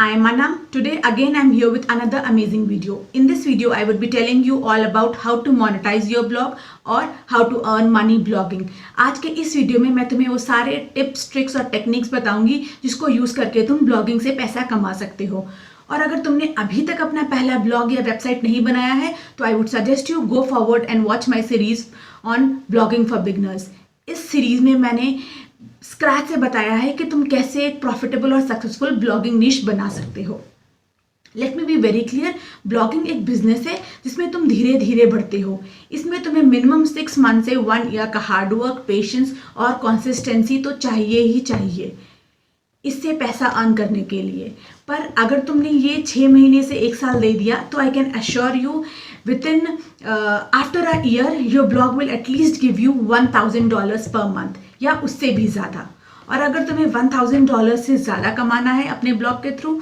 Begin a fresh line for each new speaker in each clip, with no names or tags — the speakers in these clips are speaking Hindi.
I am Anam. Today again I am here with another amazing video. In this video I would be telling you all about how to monetize your blog और how to earn money blogging. आज के इस वीडियो में मैं तुम्हें वो सारे टिप्स, ट्रिक्स और टेक्निक्स बताऊंगी जिसको यूज करके तुम ब्लॉगिंग से पैसा कमा सकते हो. और अगर तुमने अभी तक अपना पहला ब्लॉग या वेबसाइट नहीं बनाया है तो I would suggest you go forward and watch my series on blogging for beginners. इस सीरीज में मैंने स्क्रैच से बताया है कि तुम कैसे एक प्रॉफिटेबल और सक्सेसफुल ब्लॉगिंग निश बना सकते हो. Let me be very clear, blogging एक बिजनेस है जिसमें तुम धीरे धीरे बढ़ते हो. इसमें तुम्हें मिनिमम 6 मंथ से 1 ईयर का हार्डवर्क, पेशेंस और कंसिस्टेंसी तो चाहिए ही चाहिए इससे पैसा अर्न करने के लिए. पर अगर तुमने ये 6 महीने से 1 साल दे दिया तो I can assure you within after a year your blog will at least give you $1,000 per month या उससे भी ज़्यादा. और अगर तुम्हें $1,000 से ज़्यादा कमाना है अपने ब्लॉग के थ्रू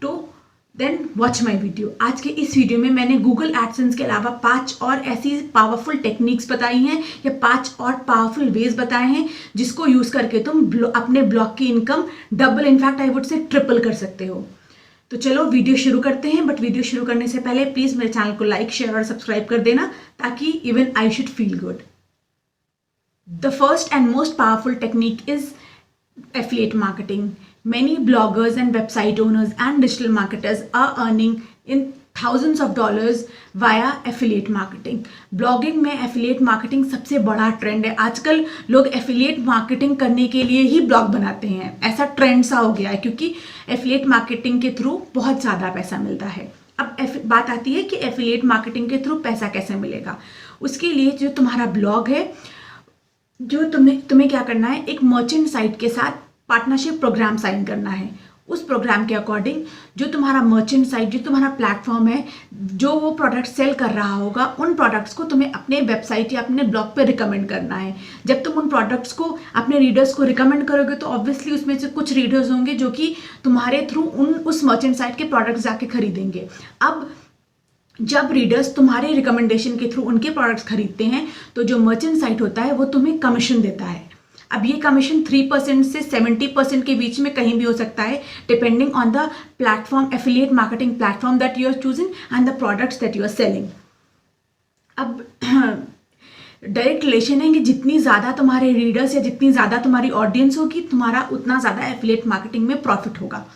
तो देन वॉच माई वीडियो. आज के इस वीडियो में मैंने गूगल एडसेंस के अलावा 5 और ऐसी पावरफुल टेक्निक्स बताई हैं या 5 और पावरफुल वेज बताए हैं जिसको यूज़ करके तुम अपने ब्लॉग की income double, in fact I would say triple कर सकते हो. तो चलो वीडियो शुरू करते हैं. बट वीडियो शुरू करने से पहले प्लीज़ मेरे चैनल को लाइक, शेयर और सब्सक्राइब कर देना ताकि even I should feel good. The first and most powerful technique is affiliate marketing. Many bloggers and website owners and digital marketers are earning in thousands of dollars via affiliate marketing. Blogging में affiliate marketing सबसे बड़ा ट्रेंड है. आजकल लोग affiliate marketing करने के लिए ही ब्लॉग बनाते हैं. ऐसा ट्रेंड सा हो गया है क्योंकि affiliate marketing के थ्रू बहुत ज़्यादा पैसा मिलता है. अब बात आती है कि affiliate marketing के थ्रू पैसा कैसे मिलेगा. उसके लिए जो तुम्हारा ब्लॉग है, जो तुम्हें क्या करना है, एक मर्चेंट साइट के साथ पार्टनरशिप प्रोग्राम साइन करना है. उस प्रोग्राम के अकॉर्डिंग जो तुम्हारा मर्चेंट साइट, जो तुम्हारा प्लेटफॉर्म है, जो वो प्रोडक्ट सेल कर रहा होगा, उन प्रोडक्ट्स को तुम्हें अपने वेबसाइट या अपने ब्लॉग पे रिकमेंड करना है. जब तुम उन प्रोडक्ट्स को अपने रीडर्स को रिकमेंड करोगे तो ऑब्वियसली उसमें से कुछ रीडर्स होंगे जो कि तुम्हारे थ्रू उस मर्चेंट साइट के प्रोडक्ट्स जाके खरीदेंगे. अब जब रीडर्स तुम्हारे रिकमेंडेशन के थ्रू उनके प्रोडक्ट्स खरीदते हैं तो जो मर्चेंट साइट होता है वो तुम्हें कमीशन देता है. अब ये कमीशन 3% से 70% के बीच में कहीं भी हो सकता है, depending on the platform, affiliate marketing platform that you are choosing and the products that you are selling. अब डायरेक्ट रिलेशन है कि जितनी ज़्यादा तुम्हारे रीडर्स या जितनी ज़्यादा तुम्हारी ऑडियंस होगी, तुम्हारा उतना ज़्यादा एफिलिएट मार्केटिंग में प्रॉफिट होगा.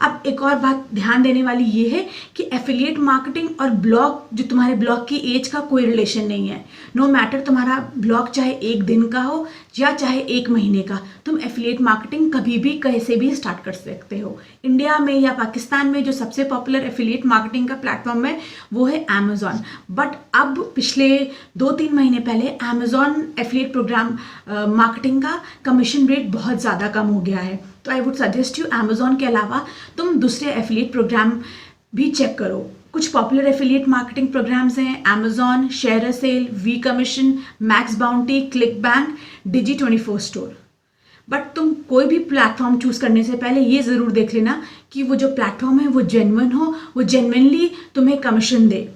अब एक और बात ध्यान देने वाली ये है कि एफिलिएट मार्केटिंग और ब्लॉग, जो तुम्हारे ब्लॉग की एज का कोई रिलेशन नहीं है. नो मैटर तुम्हारा ब्लॉग चाहे 1 दिन का हो या चाहे 1 महीने का, तुम एफिलिएट मार्केटिंग कभी भी कैसे भी स्टार्ट कर सकते हो. इंडिया में या पाकिस्तान में जो सबसे पॉपुलर एफिलिएट मार्केटिंग का प्लेटफॉर्म है वो है अमेजॉन. बट अब पिछले 2-3 महीने पहले अमेजॉन एफिलिएट प्रोग्राम मार्केटिंग का कमीशन रेट बहुत ज़्यादा कम हो गया है. तो I would suggest you Amazon के अलावा तुम दूसरे एफिलिएट प्रोग्राम भी चेक करो. कुछ पॉपुलर एफिलिएट मार्केटिंग प्रोग्राम्स हैं Amazon, ShareASale, vCommission, MaxBounty, ClickBank, Digi24 store. But तुम कोई भी प्लेटफॉर्म चूज करने से पहले ये ज़रूर देख लेना कि वो जो प्लेटफॉर्म है वो जेन्युइन हो, वो जेन्युइनली तुम्हें कमीशन दे.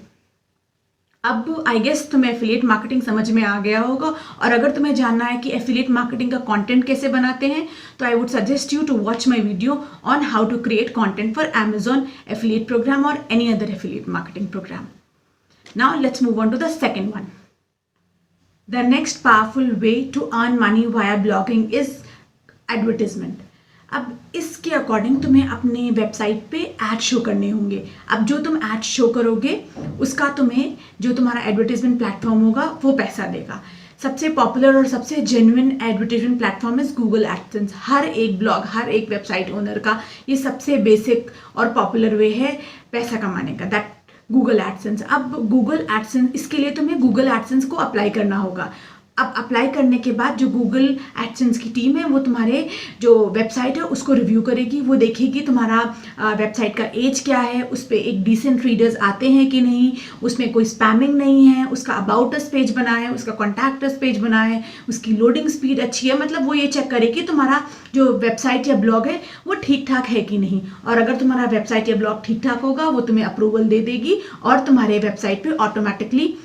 अब आई गेस तुम्हें एफिलिएट मार्केटिंग समझ में आ गया होगा. और अगर तुम्हें जानना है कि एफिलिएट मार्केटिंग का कंटेंट कैसे बनाते हैं तो I would suggest you to watch my video on how to create content for Amazon affiliate programme और any other affiliate marketing programme. Now let's move on to the second one. The next powerful way to earn money via blogging is advertisement. अब इसके अकॉर्डिंग तुम्हें अपने वेबसाइट पे ऐड शो करने होंगे. अब जो तुम ऐड शो करोगे उसका तुम्हें, जो तुम्हारा एडवर्टीजमेंट प्लेटफॉर्म होगा वो पैसा देगा. सबसे पॉपुलर और सबसे genuine advertisement platform is Google AdSense. हर एक ब्लॉग, हर एक वेबसाइट ओनर का ये सबसे बेसिक और पॉपुलर वे है पैसा कमाने का, दैट गूगल एडसेंस. अब गूगल एडसेंस, इसके लिए तुम्हें गूगल एडसेंस को अप्लाई करना होगा. अब अप्लाई करने के बाद जो गूगल एडसेंस की टीम है वो तुम्हारे जो वेबसाइट है उसको रिव्यू करेगी. वो देखेगी तुम्हारा वेबसाइट का एज क्या है, उस पर एक डिसेंट रीडर्स आते हैं कि नहीं, उसमें कोई स्पैमिंग नहीं है, उसका अबाउट अस पेज बना है, उसका कॉन्टैक्ट अस पेज बना है, उसकी लोडिंग स्पीड अच्छी है. मतलब वो ये चेक करेगी तुम्हारा जो वेबसाइट या ब्लॉग है वो ठीक ठाक है कि नहीं. और अगर तुम्हारा वेबसाइट या ब्लॉग ठीक ठाक होगा वो तुम्हें अप्रूवल दे देगी और तुम्हारे वेबसाइट पर ऑटोमेटिकली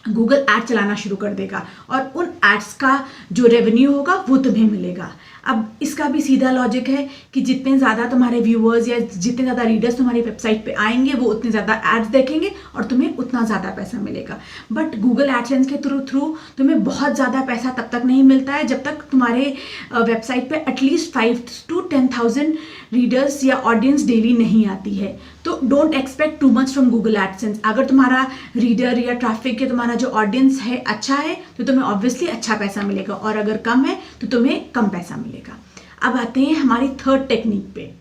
गूगल एड चलाना शुरू कर देगा और उन एड्स का जो रेवेन्यू होगा वो तुम्हें मिलेगा. अब इसका भी सीधा लॉजिक है कि जितने ज़्यादा तुम्हारे व्यूअर्स या जितने ज़्यादा रीडर्स तुम्हारी वेबसाइट पे आएंगे वो उतने ज़्यादा एड्स देखेंगे और तुम्हें उतना ज़्यादा पैसा मिलेगा। बट गूगल एडसेंस के थ्रू तुम्हें बहुत ज़्यादा पैसा तब तक नहीं मिलता है जब तक तुम्हारे वेबसाइट पे एटलीस्ट 5 to 10,000 रीडर्स या ऑडियंस डेली नहीं आती है। तो don't expect too much from Google AdSense. अगर तुम्हारा रीडर या ट्रैफिक या तुम्हारा जो ऑडियंस है अच्छा है तो तुम्हें ऑब्वियसली अच्छा पैसा मिलेगा, और अगर कम है तो तुम्हें कम पैसा मिलेगा। अब आते हैं हमारी थर्ड टेक्निक पे।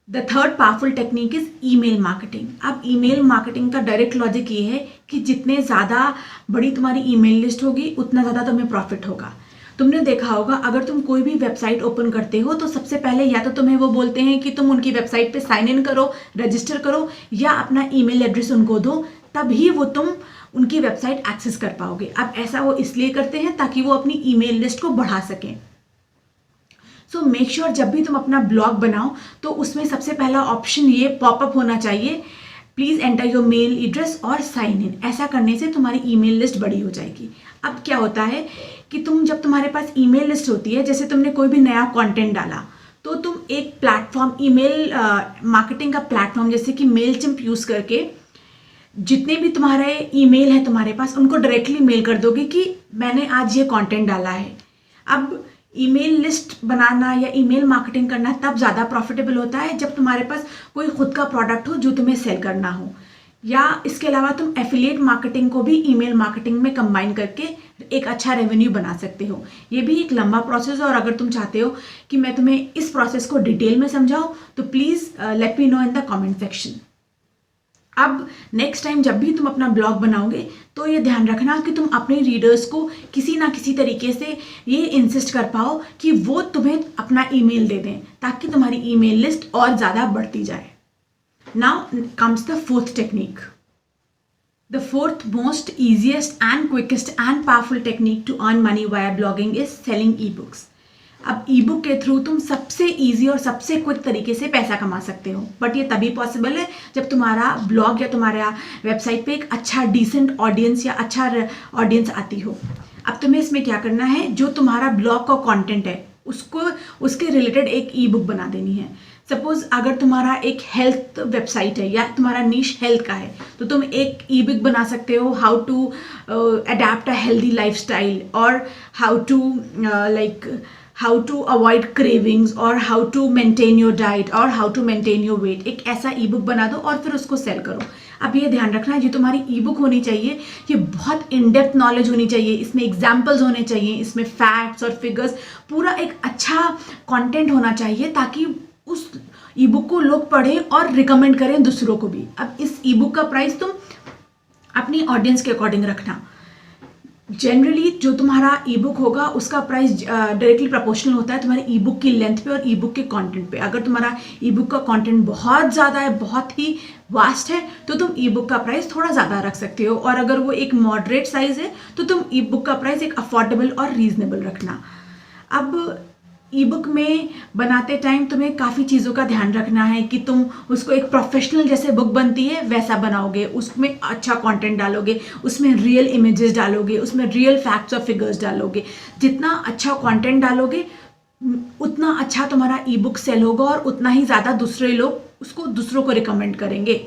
The third powerful technique is email marketing. अब ईमेल मार्केटिंग का डायरेक्ट लॉजिक ये है कि जितने ज़्यादा बड़ी तुम्हारी ईमेल लिस्ट होगी उतना ज़्यादा तुम्हें प्रॉफिट होगा। तुमने देखा होगा अगर तुम कोई भी वेबसाइट ओपन करते हो तो सबसे पहले या तो तुम्हें वो बोलते हैं कि तुम उनकी वेबसाइट पे साइन इन करो, रजिस्टर करो या अपना ईमेल एड्रेस उनको दो, तभी वो तुम उनकी वेबसाइट एक्सेस कर पाओगे। अब ऐसा वो इसलिए करते हैं ताकि वो अपनी ईमेल लिस्ट को बढ़ा सकें। सो मेक श्योर जब भी तुम अपना ब्लॉग बनाओ तो उसमें सबसे पहला ऑप्शन ये पॉपअप होना चाहिए, please enter your mail address और साइन इन। ऐसा करने से तुम्हारी ईमेल लिस्ट बड़ी हो जाएगी। अब क्या होता है कि जब तुम्हारे पास ईमेल लिस्ट होती है, जैसे तुमने कोई भी नया कंटेंट डाला तो तुम एक प्लेटफॉर्म, ईमेल मार्केटिंग का प्लेटफॉर्म जैसे कि मेलचिम्प यूज़ करके जितने भी तुम्हारे ईमेल है तुम्हारे पास उनको डायरेक्टली मेल कर दोगे कि मैंने आज ये कंटेंट डाला है। अब ईमेल लिस्ट बनाना या ईमेल मार्केटिंग करना तब ज़्यादा प्रॉफिटेबल होता है जब तुम्हारे पास कोई खुद का प्रोडक्ट हो जो तुम्हें सेल करना हो, या इसके अलावा तुम एफिलिएट मार्केटिंग को भी ईमेल मार्केटिंग में कंबाइन करके एक अच्छा रेवेन्यू बना सकते हो। ये भी एक लंबा प्रोसेस है और अगर तुम चाहते हो कि मैं तुम्हें इस प्रोसेस को डिटेल में समझाऊं तो please let me know in the comment section. अब नेक्स्ट टाइम जब भी तुम अपना ब्लॉग बनाओगे तो ये ध्यान रखना कि तुम अपने रीडर्स को किसी ना किसी तरीके से ये इंसिस्ट कर पाओ कि वो तुम्हें अपना ईमेल दे दें ताकि तुम्हारी ईमेल लिस्ट और ज़्यादा बढ़ती जाए। Now comes the fourth technique. The fourth most easiest and quickest and powerful technique to earn money via blogging is selling ebooks. अब ई बुक के थ्रू तुम सबसे ईजी और सबसे क्विक तरीके से पैसा कमा सकते हो, बट ये तभी पॉसिबल है जब तुम्हारा ब्लॉग या तुम्हारा वेबसाइट पे एक अच्छा डिसेंट ऑडियंस या अच्छा ऑडियंस आती हो। अब तुम्हें इसमें क्या करना है, जो तुम्हारा ब्लॉग का कंटेंट है उसके रिलेटेड एक ई बुक बना देनी है। सपोज अगर तुम्हारा एक हेल्थ वेबसाइट है या तुम्हारा नीश हेल्थ का है तो तुम एक ई बुक बना सकते हो, how to adapt a healthy lifestyle और हाउ टू अवॉइड क्रेविंग्स और how to maintain your diet और how to maintain your weight. एक ऐसा ई बुक बना दो और फिर उसको सेल करो। अब ये ध्यान रखना, ये तुम्हारी ई बुक होनी चाहिए, ये बहुत इन डेप्थ नॉलेज होनी चाहिए, इसमें एग्जाम्पल्स होने चाहिए, इसमें फैक्ट्स और फिगर्स, पूरा एक अच्छा कंटेंट होना चाहिए ताकि उस ई बुक को लोग पढ़ें और रिकमेंड करें दूसरों को भी। अब इस ई बुक का प्राइस तुम अपनी ऑडियंस के अकॉर्डिंग रखना। जनरली जो तुम्हारा ई बुक होगा उसका प्राइस डायरेक्टली प्रोपोर्शनल होता है तुम्हारे ई बुक की लेंथ पे और ई बुक के कंटेंट पे। अगर तुम्हारा ई बुक का कंटेंट बहुत ज़्यादा है, बहुत ही वास्ट है, तो तुम ई बुक का प्राइस थोड़ा ज़्यादा रख सकते हो, और अगर वो एक मॉडरेट साइज है तो तुम ई बुक का प्राइस एक अफोर्डेबल और रीजनेबल रखना। अब ई बुक में बनाते टाइम तुम्हें काफ़ी चीज़ों का ध्यान रखना है कि तुम उसको एक प्रोफेशनल जैसे बुक बनती है वैसा बनाओगे, उसमें अच्छा कंटेंट डालोगे, उसमें रियल इमेजेस डालोगे, उसमें रियल फैक्ट्स और फिगर्स डालोगे। जितना अच्छा कंटेंट डालोगे उतना अच्छा तुम्हारा ई बुक सेल होगा और उतना ही ज़्यादा दूसरे लोग उसको दूसरों को रिकमेंड करेंगे।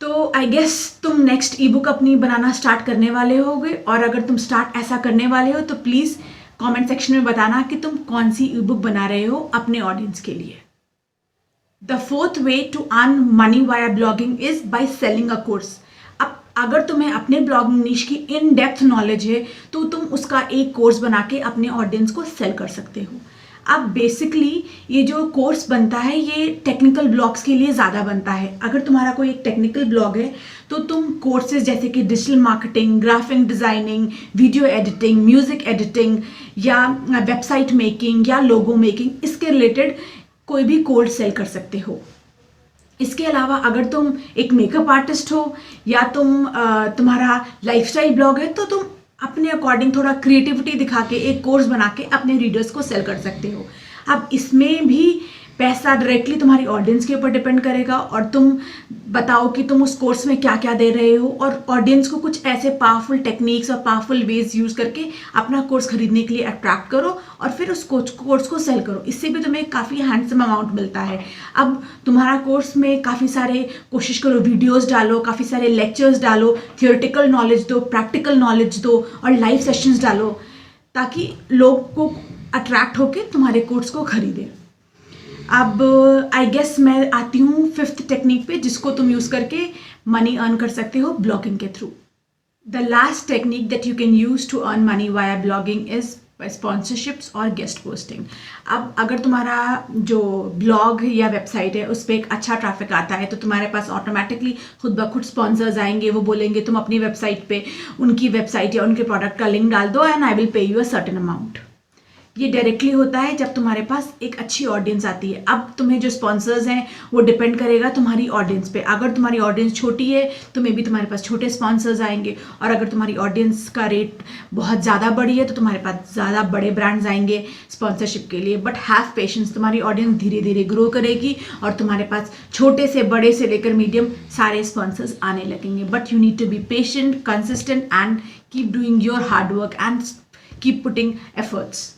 तो आई गेस तुम नेक्स्ट ई बुक अपनी बनाना स्टार्ट करने वाले होगे, और अगर तुम स्टार्ट ऐसा करने वाले हो तो प्लीज़ कमेंट सेक्शन में बताना कि तुम कौन सी ई बुक बना रहे हो अपने ऑडियंस के लिए। The fourth way to earn money via blogging is by selling a course. अब अगर तुम्हें अपने ब्लॉगिंग नीश की इन डेप्थ नॉलेज है तो तुम उसका एक कोर्स बना के अपने ऑडियंस को सेल कर सकते हो। अब बेसिकली ये जो कोर्स बनता है ये टेक्निकल ब्लॉग्स के लिए ज़्यादा बनता है। अगर तुम्हारा कोई एक टेक्निकल ब्लॉग है तो तुम कोर्सेज जैसे कि digital marketing, graphic designing, video editing, music editing या वेबसाइट मेकिंग या लोगो मेकिंग, इसके रिलेटेड कोई भी कोर्स सेल कर सकते हो। इसके अलावा अगर तुम एक मेकअप आर्टिस्ट हो या तुम्हारा लाइफस्टाइल ब्लॉग है तो तुम अपने अकॉर्डिंग थोड़ा क्रिएटिविटी दिखा के एक कोर्स बना के अपने रीडर्स को सेल कर सकते हो। अब इसमें भी पैसा डायरेक्टली तुम्हारी ऑडियंस के ऊपर डिपेंड करेगा और तुम बताओ कि तुम उस कोर्स में क्या क्या दे रहे हो, और ऑडियंस को कुछ ऐसे पावरफुल टेक्निक्स और पावरफुल वेज यूज़ करके अपना कोर्स खरीदने के लिए अट्रैक्ट करो और फिर उस कोर्स को सेल करो। इससे भी तुम्हें काफ़ी हैंडसम अमाउंट मिलता है। अब तुम्हारा कोर्स में काफ़ी सारे कोशिश करो वीडियोस डालो, काफ़ी सारे लेक्चर्स डालो, थियोरेटिकल नॉलेज दो, प्रैक्टिकल नॉलेज दो और लाइव सेशंस डालो, ताकि लोग को अट्रैक्ट होकर तुम्हारे कोर्स को खरीदें। अब आई गेस मैं आती हूँ 5th टेक्निक पे, जिसको तुम यूज़ करके मनी अर्न कर सकते हो ब्लॉगिंग के through. The last technique that you can use to earn money via blogging is sponsorships और गेस्ट पोस्टिंग। अब अगर तुम्हारा जो ब्लॉग या वेबसाइट है उस पर एक अच्छा ट्रैफिक आता है तो तुम्हारे पास ऑटोमेटिकली खुद ब खुद स्पॉन्सर्स आएंगे। वो बोलेंगे तुम अपनी वेबसाइट पे उनकी वेबसाइट या उनके प्रोडक्ट का लिंक डाल दो and I will pay you a certain amount. ये डायरेक्टली होता है जब तुम्हारे पास एक अच्छी ऑडियंस आती है। अब तुम्हें जो स्पॉन्सर्स हैं वो डिपेंड करेगा तुम्हारी ऑडियंस पे। अगर तुम्हारी ऑडियंस छोटी है तो मे बी तुम्हारे पास छोटे स्पॉन्सर्स आएंगे, और अगर तुम्हारी ऑडियंस का रेट बहुत ज़्यादा बड़ी है तो तुम्हारे पास ज़्यादा बड़े ब्रांड्स आएंगे स्पॉन्सरशिप के लिए। बट हैव पेशेंस, तुम्हारी ऑडियंस धीरे धीरे ग्रो करेगी और तुम्हारे पास छोटे से बड़े से लेकर मीडियम सारे स्पॉन्सर्स आने लगेंगे। But you need to be patient, consistent and keep doing your hard work and keep putting efforts.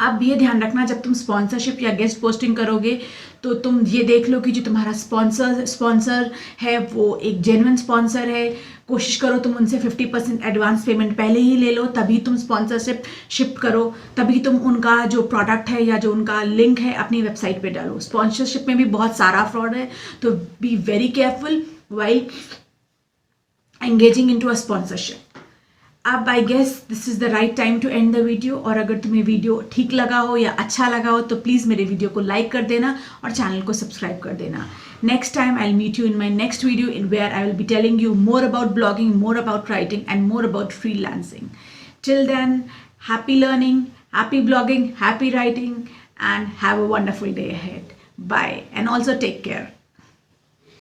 अब ये ध्यान रखना, जब तुम स्पॉन्सरशिप या गेस्ट पोस्टिंग करोगे तो तुम ये देख लो कि जो तुम्हारा स्पॉन्सर है वो एक जेन्युइन स्पॉन्सर है। कोशिश करो तुम उनसे 50% एडवांस पेमेंट पहले ही ले लो, तभी तुम स्पॉन्सरशिप शिफ्ट करो, तभी तुम उनका जो प्रोडक्ट है या जो उनका लिंक है अपनी वेबसाइट पे डालो। स्पॉन्सरशिप में भी बहुत सारा फ्रॉड है, तो be very careful while engaging into a sponsorship. अब I guess this is the right time to end the video. और अगर तुम्हें वीडियो ठीक लगा हो या अच्छा लगा हो तो प्लीज़ मेरे वीडियो को लाइक कर देना और चैनल को सब्सक्राइब कर देना। Next time I will meet you in my next video in where I will be telling you more about blogging, more about writing and more about freelancing. Till then, happy learning, happy blogging, happy writing, and have a wonderful day ahead. Bye, and also take care.